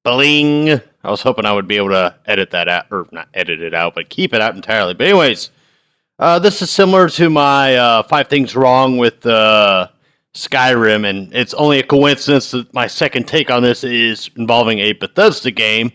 Bling. I was hoping I would be able to edit that out, or not edit it out, but keep it out entirely. But anyways, this is similar to my five things wrong with Skyrim, and it's only a coincidence that my second take on this is involving a Bethesda game.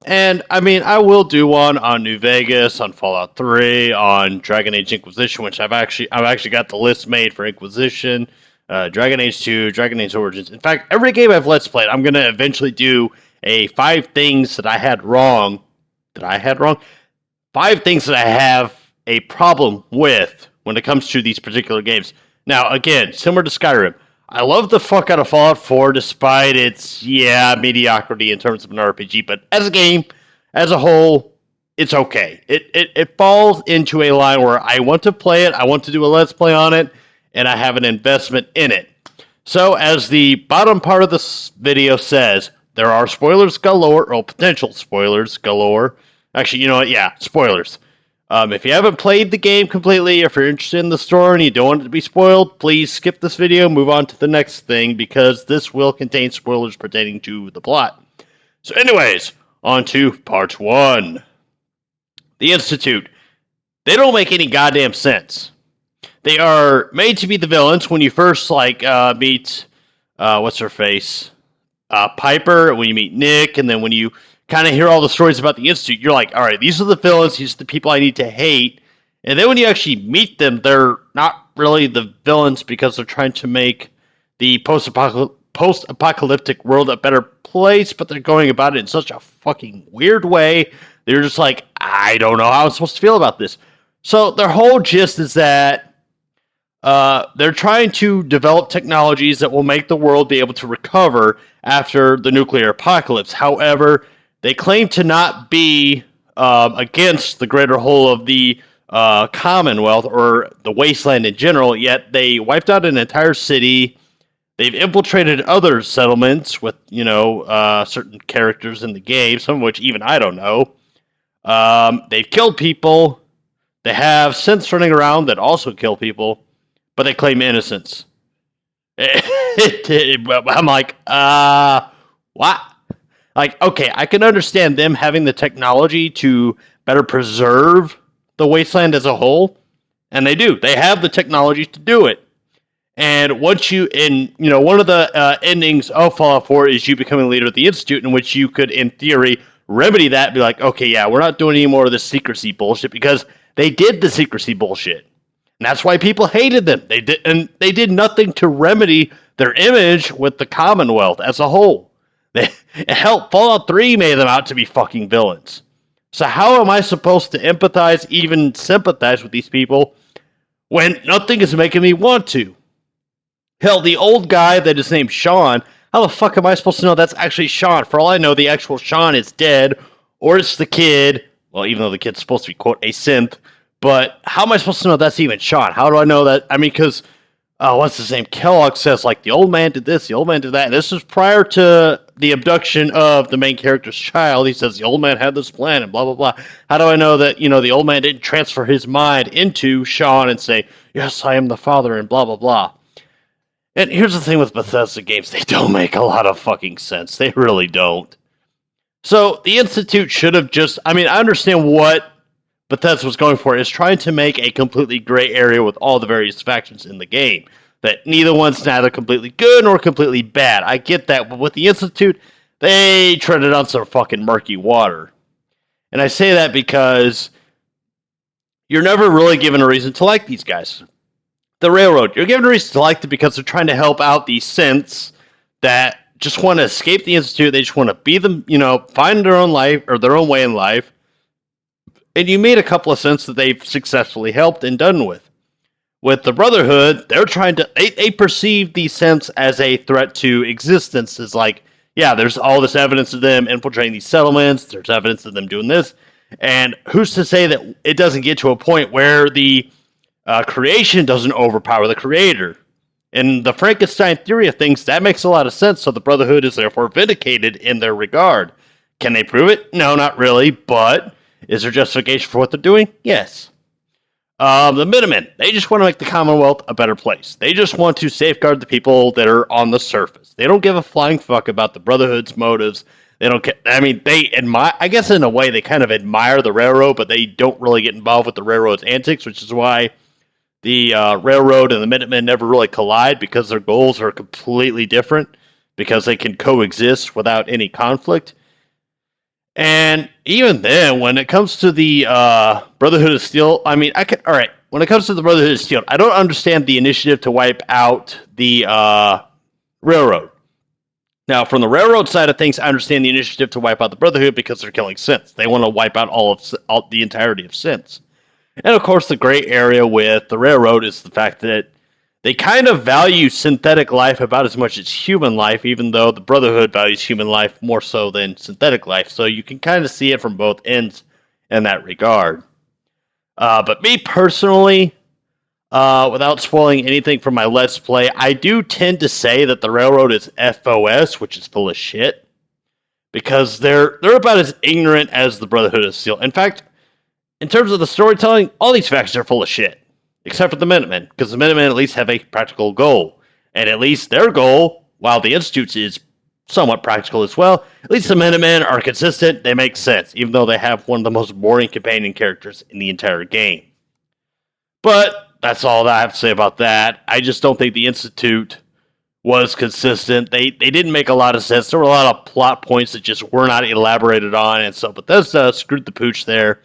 And I mean, I will do one on New Vegas, on Fallout 3, on Dragon Age Inquisition, which I've actually got the list made for Inquisition, Dragon Age 2, Dragon Age Origins. In fact, every game I've Let's Played, I'm going to eventually do a five things that I had wrong. That I had wrong? Five things that I have a problem with when it comes to these particular games. Now, again, similar to Skyrim, I love the fuck out of Fallout 4 despite its, mediocrity in terms of an RPG, but as a game, as a whole, it's okay. It falls into a line where I want to play it, I want to do a Let's Play on it, and I have an investment in it. So, as the bottom part of this video says, there are spoilers galore, or potential spoilers galore. Actually, you know what? Yeah, spoilers. If you haven't played the game completely, if you're interested in the story and you don't want it to be spoiled, please skip this video and move on to the next thing, because this will contain spoilers pertaining to the plot. So anyways, on to part 1. The Institute. They don't make any goddamn sense. They are made to be the villains when you first, meet, what's-her-face? Piper, when you meet Nick, and then when you kind of hear all the stories about the Institute, you're like, all right, these are the villains, these are the people I need to hate. And then when you actually meet them, they're not really the villains because they're trying to make the post-apocalyptic world a better place, but they're going about it in such a fucking weird way. They're just like, I don't know how I'm supposed to feel about this. So their whole gist is that they're trying to develop technologies that will make the world be able to recover after the nuclear apocalypse. However, they claim to not be against the greater whole of the Commonwealth or the wasteland in general, yet they wiped out an entire city. They've infiltrated other settlements with, certain characters in the game, some of which even I don't know. They've killed people. They have synths running around that also kill people, but they claim innocence. I'm like, what? Like, okay, I can understand them having the technology to better preserve the wasteland as a whole, and they do. They have the technology to do it. And once one of the endings of Fallout 4 is you becoming leader of the Institute, in which you could, in theory, remedy that and be like, okay, yeah, we're not doing any more of this secrecy bullshit, because they did the secrecy bullshit. And that's why people hated them. They did nothing to remedy their image with the Commonwealth as a whole. Hell, Fallout 3 made them out to be fucking villains. So how am I supposed to empathize, even sympathize with these people, when nothing is making me want to? Hell, the old guy that is named Sean, how the fuck am I supposed to know that's actually Sean? For all I know, the actual Sean is dead, or it's the kid. Well, even though the kid's supposed to be, quote, a synth. But how am I supposed to know that's even Sean? How do I know that? I mean, because, what's his name? Kellogg says, the old man did this, the old man did that. And this was prior to the abduction of the main character's child. He says the old man had this plan and blah, blah, blah. How do I know that, the old man didn't transfer his mind into Sean and say, yes, I am the father and blah, blah, blah. And here's the thing with Bethesda games. They don't make a lot of fucking sense. They really don't. So the Institute should have I understand what Bethesda was going for, is trying to make a completely gray area with all the various factions in the game. That neither completely good nor completely bad. I get that, but with the Institute, they treaded on some fucking murky water. And I say that because you're never really given a reason to like these guys. The Railroad, you're given a reason to like them because they're trying to help out these synths that just want to escape the Institute. They just want to be them, find their own life or their own way in life. And you made a couple of synths that they've successfully helped and done with. With the Brotherhood, they're trying to, they perceive these synths as a threat to existence. It's like, yeah, there's all this evidence of them infiltrating these settlements. There's evidence of them doing this. And who's to say that it doesn't get to a point where the creation doesn't overpower the creator? In the Frankenstein theory of things, that makes a lot of sense. So the Brotherhood is therefore vindicated in their regard. Can they prove it? No, not really. But is there justification for what they're doing? Yes. The Minutemen, they just want to make the Commonwealth a better place. They just want to safeguard the people that are on the surface. They don't give a flying fuck about the Brotherhood's motives. They don't. I mean, they admire. I guess in a way, they kind of admire the railroad, but they don't really get involved with the railroad's antics, which is why the railroad and the Minutemen never really collide because their goals are completely different. Because they can coexist without any conflict. And even then, when it comes to the Brotherhood of Steel, I mean, all right. When it comes to the Brotherhood of Steel, I don't understand the initiative to wipe out the railroad. Now, from the railroad side of things, I understand the initiative to wipe out the Brotherhood because they're killing synths. They want to wipe out all the entirety of synths. And of course, the gray area with the railroad is the fact that they kind of value synthetic life about as much as human life, even though the Brotherhood values human life more so than synthetic life. So you can kind of see it from both ends in that regard. But me personally, without spoiling anything from my Let's Play, I do tend to say that the Railroad is FOS, which is full of shit. Because they're about as ignorant as the Brotherhood of Steel. In fact, in terms of the storytelling, all these factions are full of shit. Except for the Minutemen, because the Minutemen at least have a practical goal. And at least their goal, while the Institute's is somewhat practical as well, at least the Minutemen are consistent, they make sense, even though they have one of the most boring companion characters in the entire game. But that's all that I have to say about that. I just don't think the Institute was consistent. They didn't make a lot of sense. There were a lot of plot points that just were not elaborated on, and so Bethesda screwed the pooch there.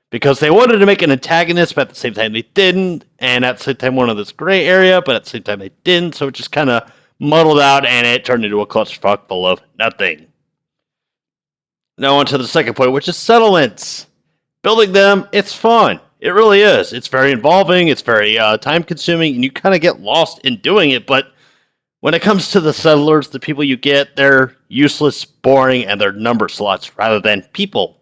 Because they wanted to make an antagonist, but at the same time they didn't. And at the same time, one of this gray area, but at the same time they didn't. So it just kind of muddled out, and it turned into a clusterfuck full of nothing. Now on to the second point, which is settlements. Building them, it's fun. It really is. It's very involving. It's very time-consuming, and you kind of get lost in doing it. But when it comes to the settlers, the people you get, they're useless, boring, and they're number slots rather than people.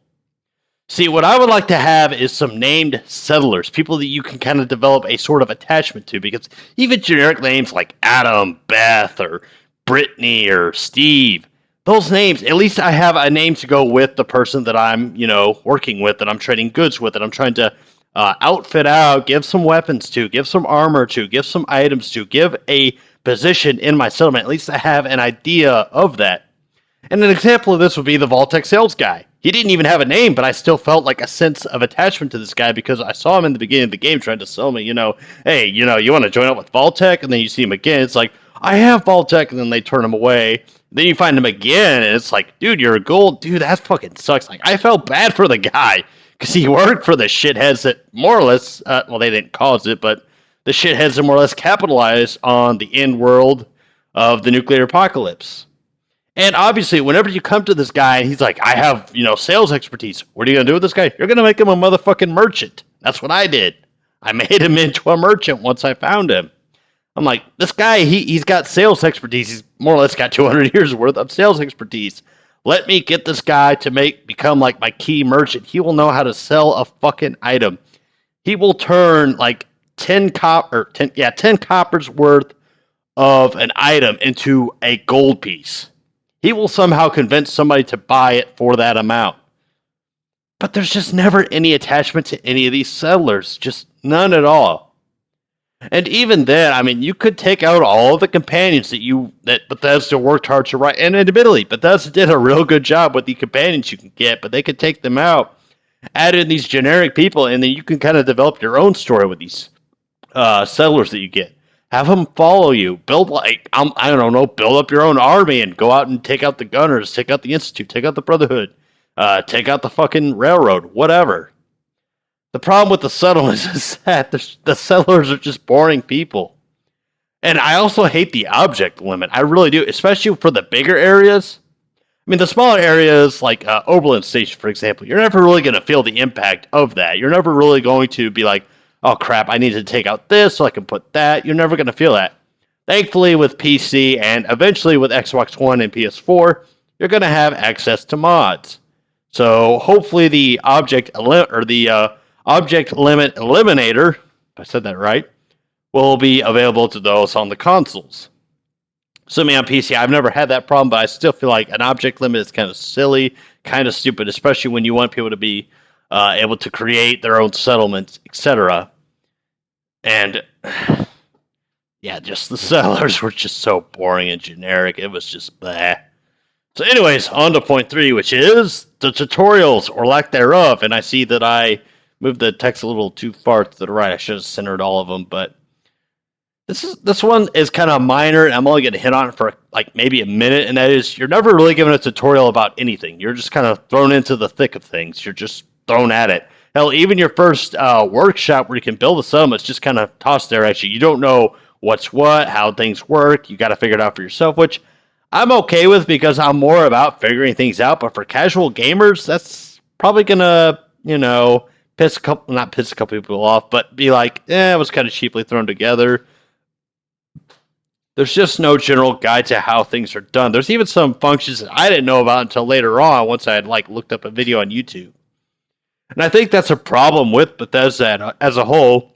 See, what I would like to have is some named settlers, people that you can kind of develop a sort of attachment to, because even generic names like Adam, Beth, or Brittany, or Steve, those names, at least I have a name to go with the person that I'm, working with, that I'm trading goods with, that I'm trying to outfit out, give some weapons to, give some armor to, give some items to, give a position in my settlement. At least I have an idea of that. And an example of this would be the Vault-Tec sales guy. He didn't even have a name, but I still felt like a sense of attachment to this guy because I saw him in the beginning of the game trying to sell me, hey, you want to join up with Vault-Tec? And then you see him again. It's like, I have Vault-Tec, and then they turn him away. Then you find him again, and it's like, dude, you're a gold. Dude, that fucking sucks. Like, I felt bad for the guy because he worked for the shitheads that more or less, they didn't cause it, but the shitheads that more or less capitalized on the end world of the nuclear apocalypse. And obviously, whenever you come to this guy and he's like, I have, sales expertise. What are you going to do with this guy? You're going to make him a motherfucking merchant. That's what I did. I made him into a merchant once I found him. I'm like, this guy, he's got sales expertise. He's more or less got 200 years worth of sales expertise. Let me get this guy to become like my key merchant. He will know how to sell a fucking item. He will turn like 10 coppers worth of an item into a gold piece. He will somehow convince somebody to buy it for that amount. But there's just never any attachment to any of these settlers. Just none at all. And even then, I mean, you could take out all of the companions that Bethesda worked hard to write. And admittedly, Bethesda did a real good job with the companions you can get, but they could take them out, add in these generic people, and then you can kind of develop your own story with these settlers that you get. Have them follow you. Build build up your own army and go out and take out the Gunners, take out the Institute, take out the Brotherhood, take out the fucking Railroad, whatever. The problem with the settlements is that the settlers are just boring people. And I also hate the object limit. I really do, especially for the bigger areas. I mean, the smaller areas like Oberlin Station, for example, you're never really going to feel the impact of that. You're never really going to be like, oh crap, I need to take out this so I can put that. You're never going to feel that. Thankfully, with PC and eventually with Xbox One and PS4, you're going to have access to mods. So hopefully the object limit eliminator, if I said that right, will be available to those on the consoles. Assuming on PC, I've never had that problem, but I still feel like an object limit is kind of silly, kind of stupid, especially when you want people to be able to create their own settlements, etc. And yeah, just the settlers were just so boring and generic. It was just bleh. So, anyways, on to point 3, which is the tutorials or lack thereof. And I see that I moved the text a little too far to the right. I should have centered all of them, but this one is kind of minor, and I'm only going to hit on it for like maybe a minute. And that is, you're never really given a tutorial about anything. You're just kind of thrown into the thick of things. You're just thrown at it. Hell, even your first workshop where you can build a settlement is just kind of tossed there at you. You don't know what's what, how things work. You got to figure it out for yourself, which I'm okay with because I'm more about figuring things out. But for casual gamers, that's probably gonna, not piss a couple people off, but be like, it was kind of cheaply thrown together. There's just no general guide to how things are done. There's even some functions that I didn't know about until later on, once I had looked up a video on YouTube. And I think that's a problem with Bethesda as a whole.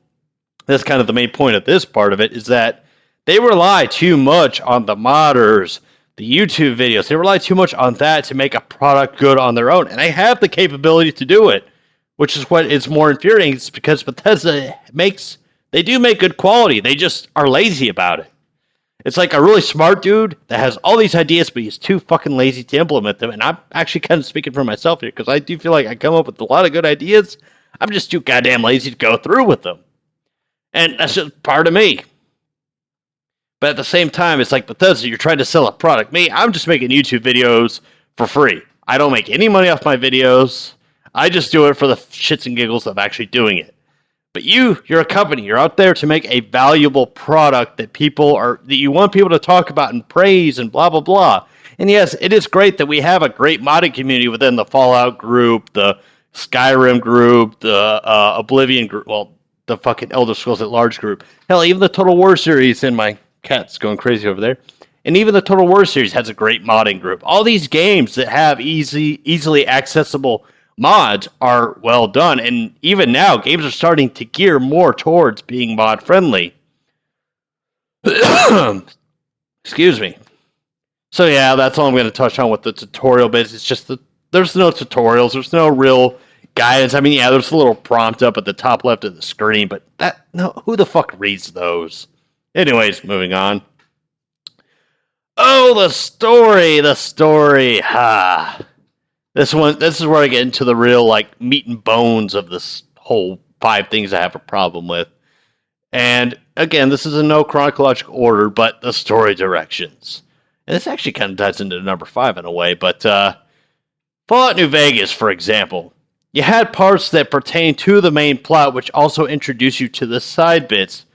That's kind of the main point of this part of it, is that they rely too much on the modders, the YouTube videos. They rely too much on that to make a product good on their own. And they have the capability to do it, which is what is more infuriating. It's because Bethesda they do make good quality. They just are lazy about it. It's like a really smart dude that has all these ideas, but he's too fucking lazy to implement them. And I'm actually kind of speaking for myself here, because I do feel like I come up with a lot of good ideas. I'm just too goddamn lazy to go through with them. And that's just part of me. But at the same time, it's like Bethesda, you're trying to sell a product. Me, I'm just making YouTube videos for free. I don't make any money off my videos. I just do it for the shits and giggles of actually doing it. But you're a company. You're out there to make a valuable product that you want people to talk about and praise and blah, blah, blah. And yes, it is great that we have a great modding community within the Fallout group, the Skyrim group, the Oblivion group, the fucking Elder Scrolls at Large group. Hell, even the Total War series, and my cat's going crazy over there. And even the Total War series has a great modding group. All these games that have easily accessible mods are well done, and even now games are starting to gear more towards being mod friendly. Excuse me. So yeah, that's all I'm going to touch on with the tutorial bits. It's just that there's no tutorials, there's no real guidance. I mean, yeah, there's a little prompt up at the top left of the screen, but who the fuck reads those? Anyways, moving on. Oh, the story. This is where I get into the real, meat and bones of this whole 5 things I have a problem with. And, again, this is in no chronological order, but the story directions. And this actually kind of ties into number 5 in a way, but Fallout New Vegas, for example. You had parts that pertain to the main plot, which also introduce you to the side bits,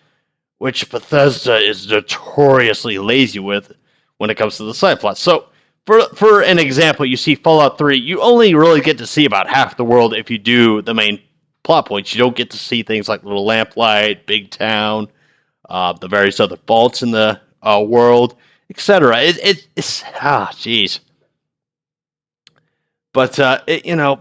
which Bethesda is notoriously lazy with when it comes to the side plot. So, For an example, you see Fallout 3, you only really get to see about half the world if you do the main plot points. You don't get to see things like Little Lamplight, Big Town, the various other vaults in the world, etc. It's jeez. But,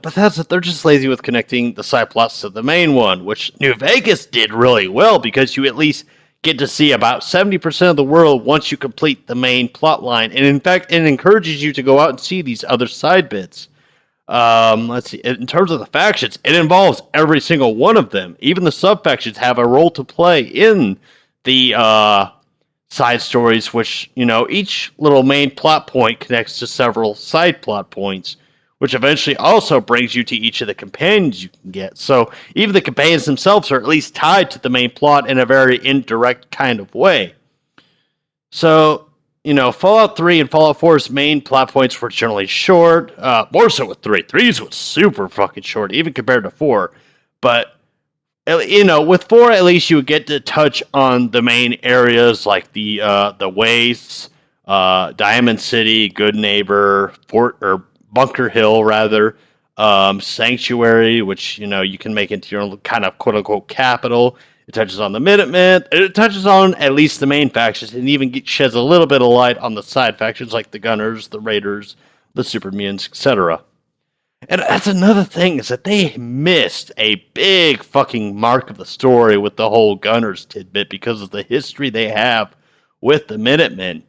Bethesda, they're just lazy with connecting the side plots to the main one, which New Vegas did really well, because you at least get to see about 70% of the world once you complete the main plot line. And in fact, it encourages you to go out and see these other side bits. Let's see. In terms of the factions, it involves every single one of them. Even the sub-factions have a role to play in the side stories, which, each little main plot point connects to several side plot points, which eventually also brings you to each of the companions you can get. So even the companions themselves are at least tied to the main plot in a very indirect kind of way. So, Fallout 3 and Fallout 4's main plot points were generally short, more so with 3. 3's was super fucking short, even compared to 4. But, with 4, at least you would get to touch on the main areas like the Wastes, Diamond City, Good Neighbor, Bunker Hill, rather, Sanctuary, which, you can make into your own kind of quote-unquote capital. It touches on the Minutemen. It touches on at least the main factions, and even sheds a little bit of light on the side factions like the Gunners, the Raiders, the Super Mutants, etc. And that's another thing, is that they missed a big fucking mark of the story with the whole Gunners tidbit because of the history they have with the Minutemen.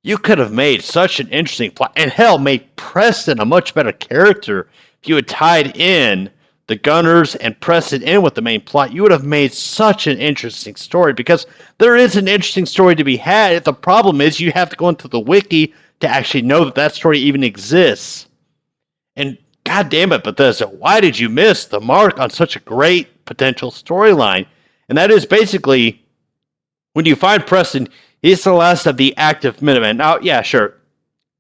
You could have made such an interesting plot, and hell, made Preston a much better character if you had tied in the Gunners and Preston in with the main plot. You would have made such an interesting story, because there is an interesting story to be had. The problem is you have to go into the wiki to actually know that that story even exists. And god damn it, Bethesda, why did you miss the mark on such a great potential storyline? And that is basically, when you find Preston, he's the last of the active Minutemen. Now, yeah, sure,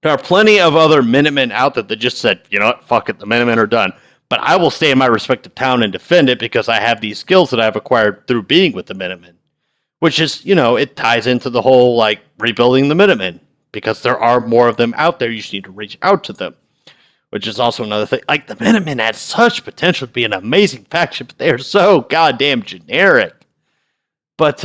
there are plenty of other Minutemen out there that just said, you know what, fuck it, the Minutemen are done. But I will stay in my respective town and defend it because I have these skills that I've acquired through being with the Minutemen. Which is, it ties into the whole, like, rebuilding the Minutemen. Because there are more of them out there, you just need to reach out to them. Which is also another thing. Like, the Minutemen had such potential to be an amazing faction, but they are so goddamn generic. But,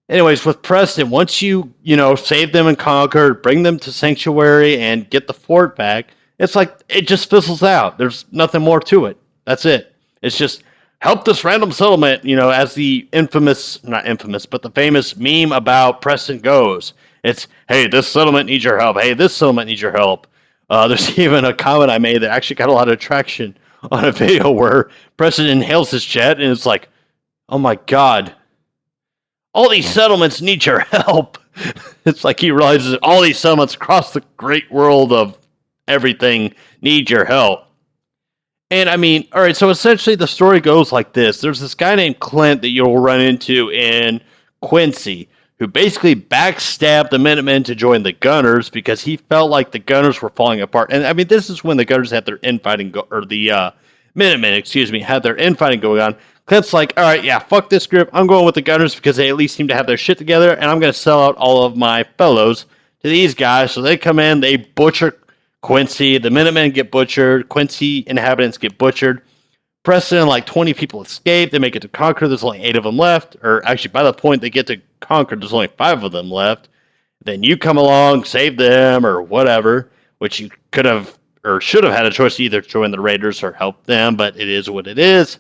anyways, with Preston, once you, save them and conquer, bring them to Sanctuary, and get the fort back, it's like, it just fizzles out. There's nothing more to it. That's it. It's just, help this random settlement, as the not infamous, but the famous meme about Preston goes. It's, hey, this settlement needs your help. Hey, this settlement needs your help. There's even a comment I made that actually got a lot of traction on a video where Preston inhales his jet, and it's like, oh my god, all these settlements need your help. It's like he realizes that all these settlements across the great world of everything need your help. And I mean, all right, so essentially the story goes like this. There's this guy named Clint that you'll run into in Quincy, who basically backstabbed the Minutemen to join the Gunners because he felt like the Gunners were falling apart. And I mean, this is when the Gunners had their infighting, the Minutemen, had their infighting going on. Clint's like, all right, yeah, fuck this group. I'm going with the Gunners because they at least seem to have their shit together, and I'm going to sell out all of my fellows to these guys. So they come in, they butcher Quincy, the Minutemen get butchered, Quincy inhabitants get butchered. Preston and like 20 people escape. They make it to Conquer. There's only 8 of them left. Or actually, by the point they get to Conquer, there's only 5 of them left. Then you come along, save them, or whatever, which you could have or should have had a choice to either join the Raiders or help them, but it is what it is.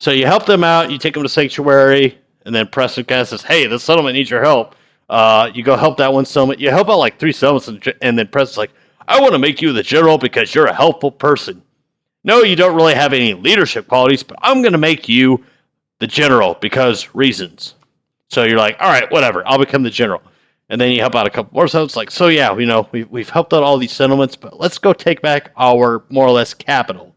So you help them out, you take them to Sanctuary, and then Preston kind of says, hey, this settlement needs your help. You go help that one settlement. You help out like 3 settlements, and then Preston's like, I want to make you the general because you're a helpful person. No, you don't really have any leadership qualities, but I'm going to make you the general because reasons. So you're like, all right, whatever, I'll become the general. And then you help out a couple more settlements. Like, so yeah, we've helped out all these settlements, but let's go take back our more or less capital.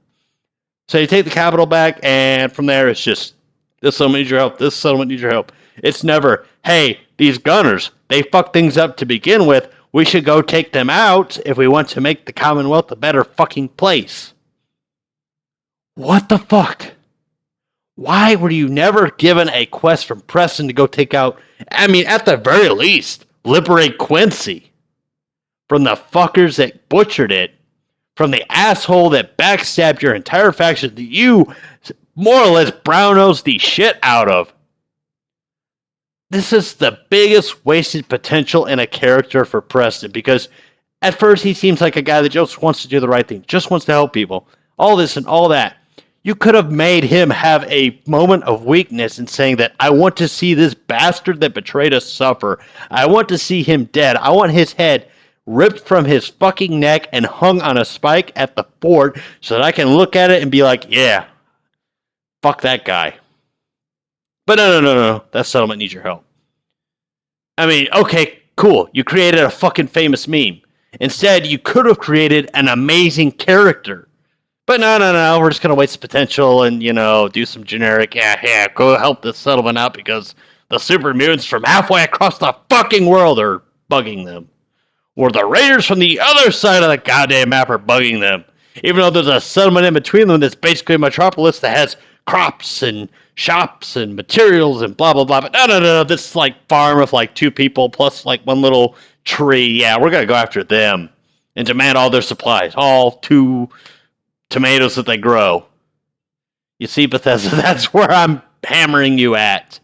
So you take the capital back, and from there it's just, this settlement needs your help, this settlement needs your help. It's never, hey, these Gunners, they fucked things up to begin with. We should go take them out if we want to make the Commonwealth a better fucking place. What the fuck? Why were you never given a quest from Preston to go take out, I mean, at the very least, liberate Quincy from the fuckers that butchered it, from the asshole that backstabbed your entire faction that you more or less brown-nosed the shit out of? This is the biggest wasted potential in a character for Preston, because at first he seems like a guy that just wants to do the right thing, just wants to help people, all this and all that. You could have made him have a moment of weakness in saying that I want to see this bastard that betrayed us suffer. I want to see him dead. I want his head ripped from his fucking neck and hung on a spike at the fort so that I can look at it and be like, yeah, fuck that guy. But no. That settlement needs your help. I mean, okay, cool. You created a fucking famous meme. Instead, you could have created an amazing character. But no, we're just going to waste the potential and, do some generic, go help this settlement out because the super mutants from halfway across the fucking world are bugging them. Or the raiders from the other side of the goddamn map are bugging them. Even though there's a settlement in between them that's basically a metropolis that has crops and shops and materials and blah, blah, blah. But no, this is like farm with like 2 people plus like 1 little tree. Yeah, we're going to go after them and demand all their supplies. All 2 tomatoes that they grow. You see, Bethesda, that's where I'm hammering you at.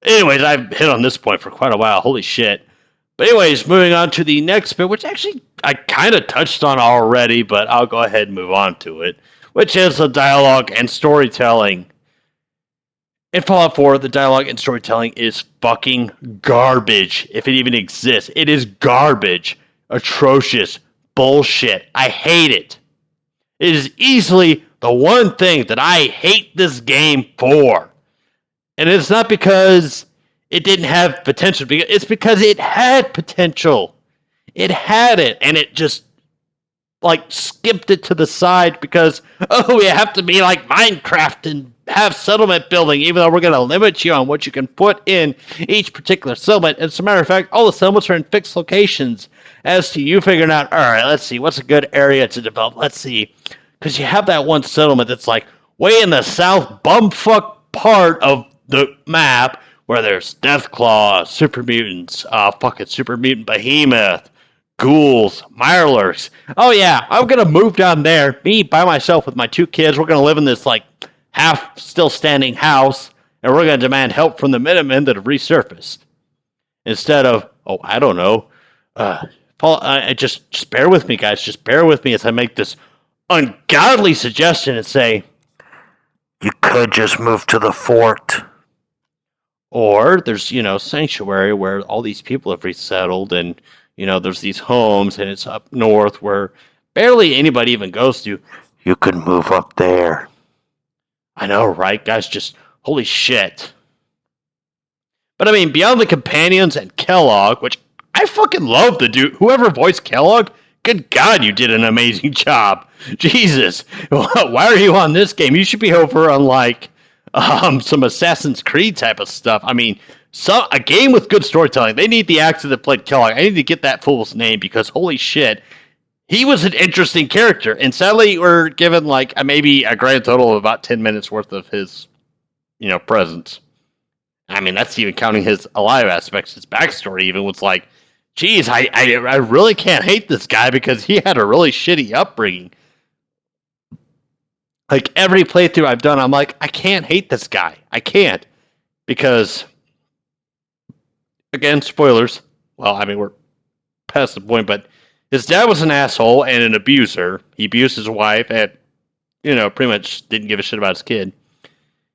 Anyways, I've hit on this point for quite a while. Holy shit. But anyways, moving on to the next bit, which actually I kind of touched on already, but I'll go ahead and move on to it, which is the dialogue and storytelling. In Fallout 4, the dialogue and storytelling is fucking garbage, if it even exists. It is garbage. Atrocious. Bullshit. I hate it. It is easily the one thing that I hate this game for. And it's not because it didn't have potential. It's because it had potential. It had it, and it just like skipped it to the side because we have to be like Minecraft and have settlement building, even though we're going to limit you on what you can put in each particular settlement. As a matter of fact, all the settlements are in fixed locations. As to you figuring out, all right, let's see, what's a good area to develop? Let's see, because you have that one settlement that's like way in the south bumfuck part of the map where there's Deathclaw, super mutants, fucking super mutant behemoth, ghouls, mirelurks. Oh yeah, I'm gonna move down there, me by myself with my two kids. We're gonna live in this like half still standing house, and we're gonna demand help from the Minutemen that have resurfaced. Instead of, I don't know, Paul, just bear with me, guys. Just bear with me as I make this ungodly suggestion and say, you could just move to the fort. Or there's, Sanctuary where all these people have resettled and, there's these homes and it's up north where barely anybody even goes to. You could move up there. I know, right? Guys, just holy shit. But I mean, beyond the companions and Kellogg, which I fucking love the dude. Whoever voiced Kellogg, good God, you did an amazing job. Jesus. Why are you on this game? You should be over on like some Assassin's Creed type of stuff. I mean, a game with good storytelling. They need the actor that played Kellogg. I need to get that fool's name because holy shit, he was an interesting character. And sadly, we're given like maybe a grand total of about 10 minutes worth of his, presence. I mean, that's even counting his alive aspects. His backstory even was like, geez, I really can't hate this guy because he had a really shitty upbringing. Like every playthrough I've done, I'm like, I can't hate this guy. I can't. Because, again, spoilers. Well, I mean, we're past the point, but his dad was an asshole and an abuser. He abused his wife and, pretty much didn't give a shit about his kid.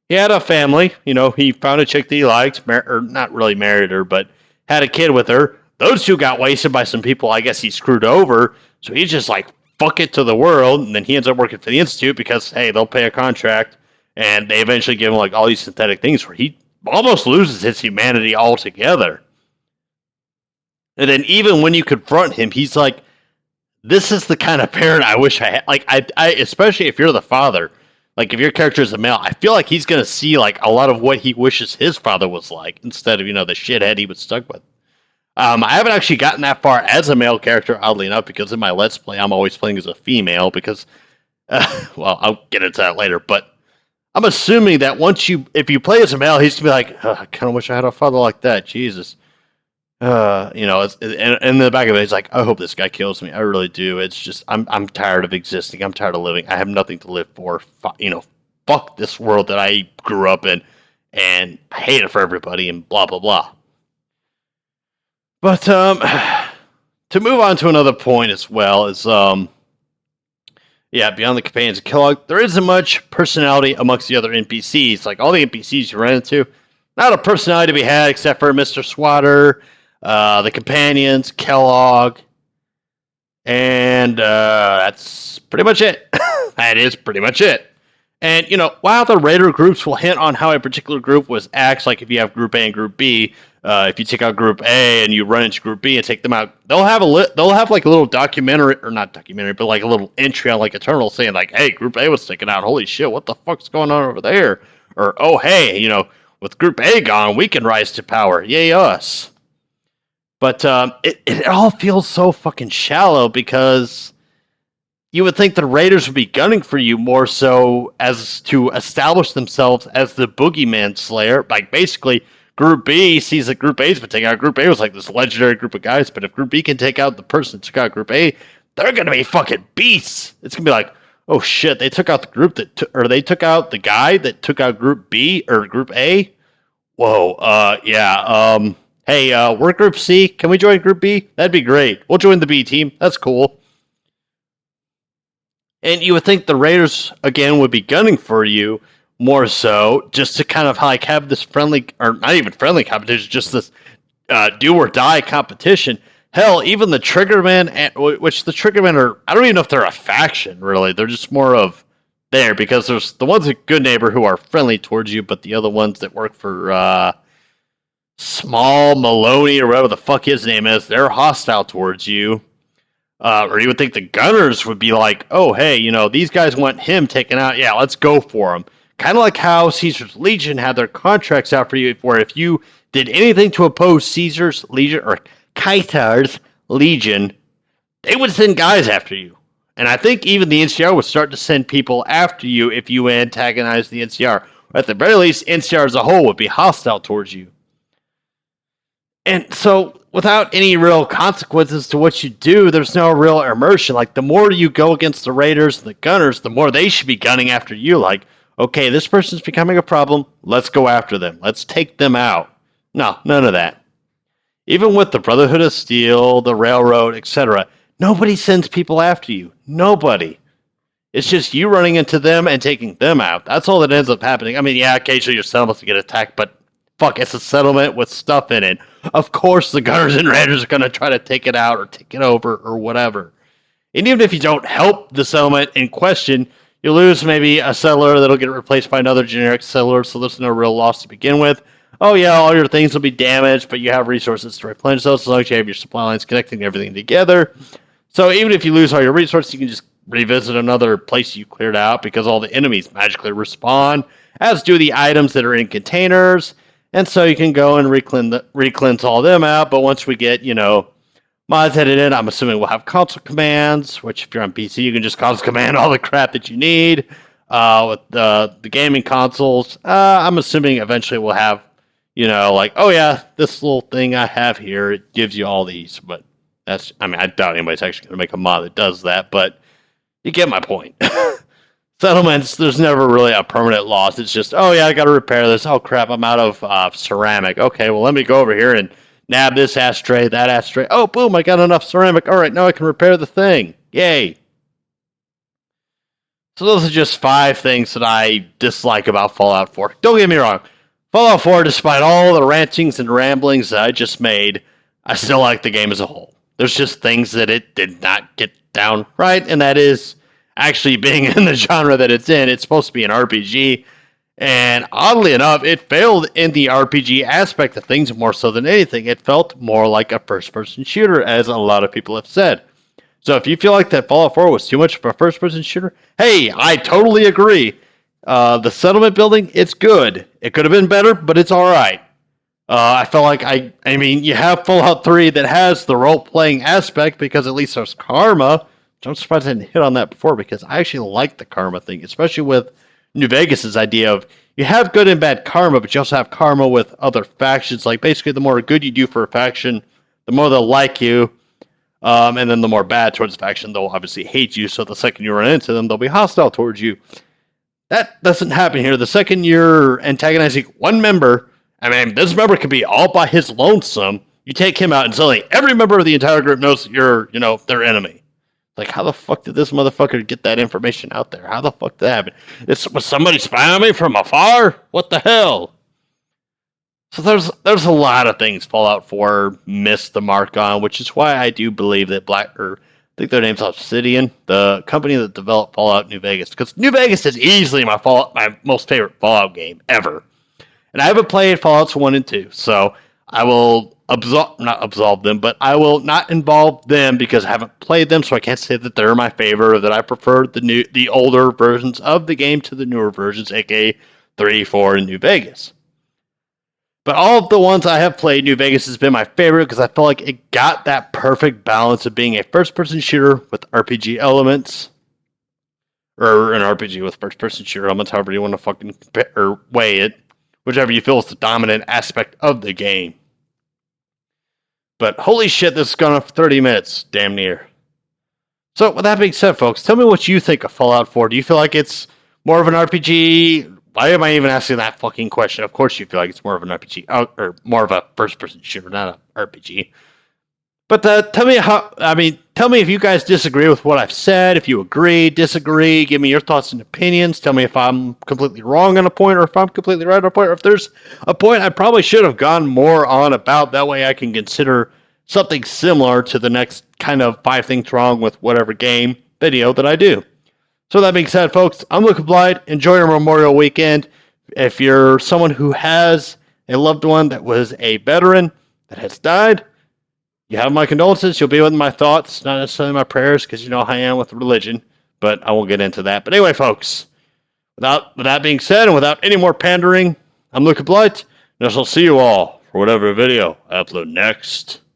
He had a family. He found a chick that he liked, or not really married her, but had a kid with her. Those two got wasted by some people I guess he screwed over. So he's just like, fuck it to the world. And then he ends up working for the Institute because, hey, they'll pay a contract. And they eventually give him like all these synthetic things where he almost loses his humanity altogether. And then even when you confront him, he's like, this is the kind of parent I wish I had. Like, I especially if you're the father, like if your character is a male, I feel like he's going to see like a lot of what he wishes his father was like instead of, the shithead he was stuck with. I haven't actually gotten that far as a male character, oddly enough, because in my Let's Play, I'm always playing as a female because, well, I'll get into that later, but I'm assuming that if you play as a male, he's going to be like, I kind of wish I had a father like that, Jesus. In the back of it, he's like, I hope this guy kills me. I really do. It's just, I'm tired of existing. I'm tired of living. I have nothing to live for. Fuck this world that I grew up in, and I hate it for everybody, and blah, blah, blah. But to move on to another point as well is, beyond the companions of Kellogg, there isn't much personality amongst the other NPCs. Like all the NPCs you run into, not a personality to be had except for Mr. Swatter, the companions, Kellogg, and that's pretty much it. That is pretty much it. And, while the Raider groups will hint on how a particular group acts, like if you have Group A and Group B, if you take out Group A and you run into Group B and take them out, they'll have like a little documentary, or not documentary, but like a little entry on like Eternal saying like, hey, Group A was taken out. Holy shit, what the fuck's going on over there? Or, oh, hey, with Group A gone, we can rise to power. Yay, us. But it all feels so fucking shallow because you would think the Raiders would be gunning for you more so as to establish themselves as the boogeyman slayer. Like, basically, Group B sees that Group A's been taken out. Group A was like this legendary group of guys, but if Group B can take out the person that took out Group A, they're going to be fucking beasts. It's going to be like, oh shit, they took out the group or they took out the guy that took out Group B or Group A? Whoa, hey, we're Group C. Can we join Group B? That'd be great. We'll join the B team. That's cool. And you would think the Raiders, again, would be gunning for you more so, just to kind of like have this friendly, or not even friendly competition, just this do or die competition. Hell, even the Triggermen, which the Triggermen are, I don't even know if they're a faction, really. They're just more of there, because there's the ones at Good Neighbor who are friendly towards you, but the other ones that work for Small Maloney or whatever the fuck his name is, they're hostile towards you. Or you would think the gunners would be like, oh, hey, these guys want him taken out. Yeah, let's go for him. Kind of like how Caesar's Legion had their contracts out for you, where if you did anything to oppose Caesar's Legion or Caesar's Legion, they would send guys after you. And I think even the NCR would start to send people after you if you antagonize the NCR. Or at the very least, NCR as a whole would be hostile towards you. And so, without any real consequences to what you do, there's no real immersion. Like, the more you go against the raiders and the gunners, the more they should be gunning after you. Like, okay, this person's becoming a problem. Let's go after them. Let's take them out. No, none of that. Even with the Brotherhood of Steel, the Railroad, etc., nobody sends people after you. Nobody. It's just you running into them and taking them out. That's all that ends up happening. I mean, yeah, occasionally your settlements get attacked, but fuck, it's a settlement with stuff in it. Of course the gunners and raiders are going to try to take it out or take it over or whatever. And even if you don't help the settlement in question, you lose maybe a settler that'll get replaced by another generic settler, so there's no real loss to begin with. Oh yeah, all your things will be damaged, but you have resources to replenish those as long as you have your supply lines connecting everything together. So even if you lose all your resources, you can just revisit another place you cleared out because all the enemies magically respawn, as do the items that are in containers. And so you can go and recleanse all them out. But once we get, mods headed in, I'm assuming we'll have console commands, which if you're on PC, you can just console command all the crap that you need. With the gaming consoles, I'm assuming eventually we'll have, oh yeah, this little thing I have here, it gives you all these. But I doubt anybody's actually going to make a mod that does that, but you get my point. Settlements, there's never really a permanent loss. It's just, oh yeah, I got to repair this. Oh crap, I'm out of ceramic. Okay, well let me go over here and nab this ashtray, that ashtray. Oh boom, I got enough ceramic. All right, now I can repair the thing. Yay. So those are just 5 things that I dislike about Fallout 4. Don't get me wrong. Fallout 4, despite all the rantings and ramblings that I just made, I still like the game as a whole. There's just things that it did not get down right, and that is actually being in the genre that it's in. It's supposed to be an RPG, and oddly enough, it failed in the RPG aspect of things more so than anything. It felt more like a first-person shooter, as a lot of people have said. So if you feel like that Fallout 4 was too much of a first-person shooter, hey, I totally agree. The settlement building, it's good. It could have been better, but it's all right. I felt like, I mean, you have Fallout 3 that has the role-playing aspect because at least there's karma. I'm surprised I didn't hit on that before because I actually like the karma thing, especially with New Vegas's idea of you have good and bad karma, but you also have karma with other factions. Like basically, the more good you do for a faction, the more they'll like you, and then the more bad towards the faction, they'll obviously hate you. So the second you run into them, they'll be hostile towards you. That doesn't happen here. The second you're antagonizing one member, I mean, this member could be all by his lonesome. You take him out, and suddenly every member of the entire group knows that you're, their enemy. Like, how the fuck did this motherfucker get that information out there? How the fuck did that happen? Was somebody spying on me from afar? What the hell? So there's a lot of things Fallout 4 missed the mark on, which is why I do believe that I think their name's Obsidian, the company that developed Fallout New Vegas. Because New Vegas is easily my most favorite Fallout game ever. And I haven't played Fallouts 1 and 2, so I will not absolve them, but I will not involve them because I haven't played them, so I can't say that they're my favorite or that I prefer the older versions of the game to the newer versions, aka 3, 4, and New Vegas. But all of the ones I have played, New Vegas has been my favorite because I feel like it got that perfect balance of being a first-person shooter with RPG elements, or an RPG with first-person shooter elements, however you want to fucking compare, or weigh it, whichever you feel is the dominant aspect of the game. But holy shit, this has gone on for 30 minutes, damn near. So with that being said, folks, tell me what you think of Fallout 4. Do you feel like it's more of an RPG? Why am I even asking that fucking question? Of course you feel like it's more of an RPG, or more of a first-person shooter, not an RPG. But tell me if you guys disagree with what I've said, if you agree, disagree, give me your thoughts and opinions. Tell me if I'm completely wrong on a point or if I'm completely right on a point, or if there's a point I probably should have gone more on about. That way I can consider something similar to the next kind of 5 things wrong with whatever game video that I do. So that being said, folks, I'm Luke Blight. Enjoy your Memorial Weekend. If you're someone who has a loved one that was a veteran that has died, you have my condolences. You'll be with my thoughts, not necessarily my prayers, because you know how I am with religion, but I won't get into that. But anyway, folks, with that being said, and without any more pandering, I'm Luke Blight, and I shall see you all for whatever video I upload next.